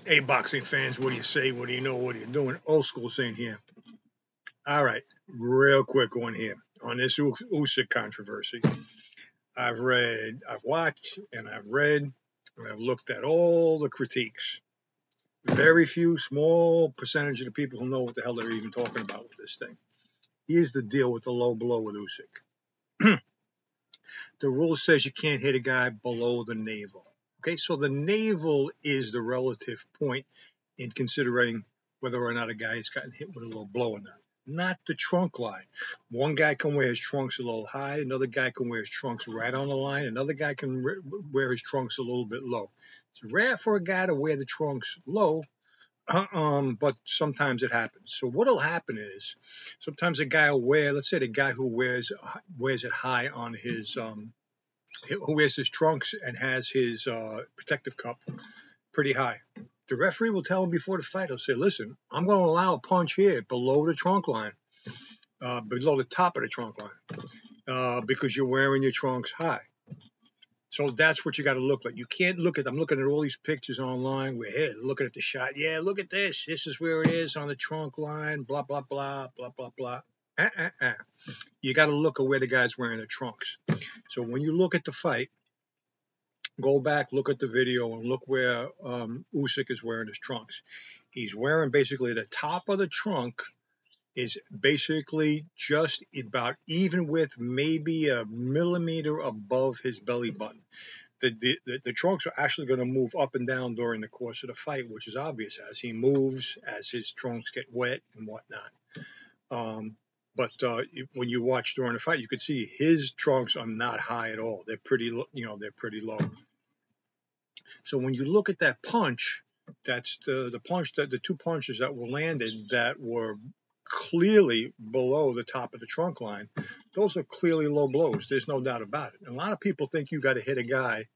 Hey, boxing fans, what do you say? What do you know? What are you doing? Old school saying here. All right, real quick one here on this Usyk controversy. I've watched, and I've read, and I've looked at all the critiques. Very few, small percentage of the people who know what the hell they're even talking about with this thing. Here's the deal with the low blow with Usyk. The rule says you can't hit a guy below the navel. Okay, so the navel is the relative point in considering whether or not a guy has gotten hit with a low blow or not the trunk line. One guy can wear his trunks a little high, another guy can wear his trunks right on the line, another guy can wear his trunks a little bit low. It's rare for a guy to wear the trunks low, but sometimes it happens. So what'll happen is sometimes a guy will wear, let's say the guy who wears it high on his who wears his trunks and has his protective cup pretty high. The referee will tell him before the fight, he'll say, listen, I'm going to allow a punch here below the trunk line, below the top of the trunk line, because you're wearing your trunks high. So that's what you got to look like. You can't look at, I'm looking at all these pictures online. We're here looking at the shot. Yeah, look at this. This is where it is on the trunk line, blah, blah, blah, blah, blah, blah. You got to look at where the guy's wearing the trunks. So when you look at the fight, go back, look at the video, and look where Usyk is wearing his trunks. He's wearing basically the top of the trunk is basically just about even with maybe a millimeter above his belly button. The trunks are actually going to move up and down during the course of the fight, which is obvious as he moves, as his trunks get wet and whatnot. But when you watch during the fight, you could see his trunks are not high at all. They're pretty, they're pretty low. So when you look at that punch, that's the punch that the two punches that were landed that were clearly below the top of the trunk line. Those are clearly low blows. There's no doubt about it. And a lot of people think you got to hit a guy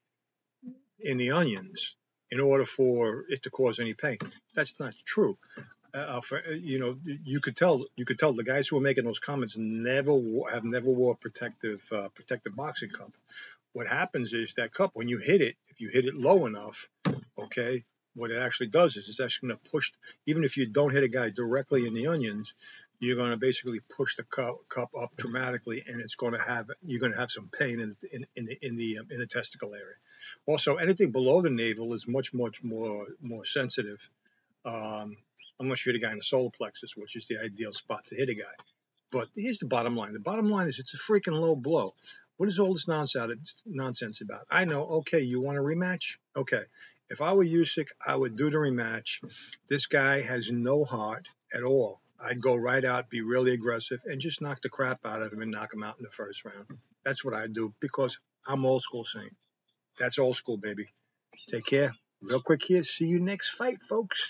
in the onions in order for it to cause any pain. That's not true. You could tell the guys who are making those comments never wore protective boxing cup. What happens is that cup, when you hit it, if you hit it low enough, okay, what it actually does is it's actually going to push, even if you don't hit a guy directly in the onions, you're going to basically push the cup up dramatically, and you're going to have some pain in the testicle area. Also, anything below the navel is much more sensitive, unless you hit a guy in the solar plexus, which is the ideal spot to hit a guy. But here's the bottom line. The bottom line is it's a freaking low blow. What is all this nonsense about? I know, okay, you want a rematch? Okay. If I were Usyk, I would do the rematch. This guy has no heart at all. I'd go right out, be really aggressive, and just knock the crap out of him and knock him out in the first round. That's what I'd do because I'm old school saying. That's old school, baby. Take care. Real quick here. See you next fight, folks.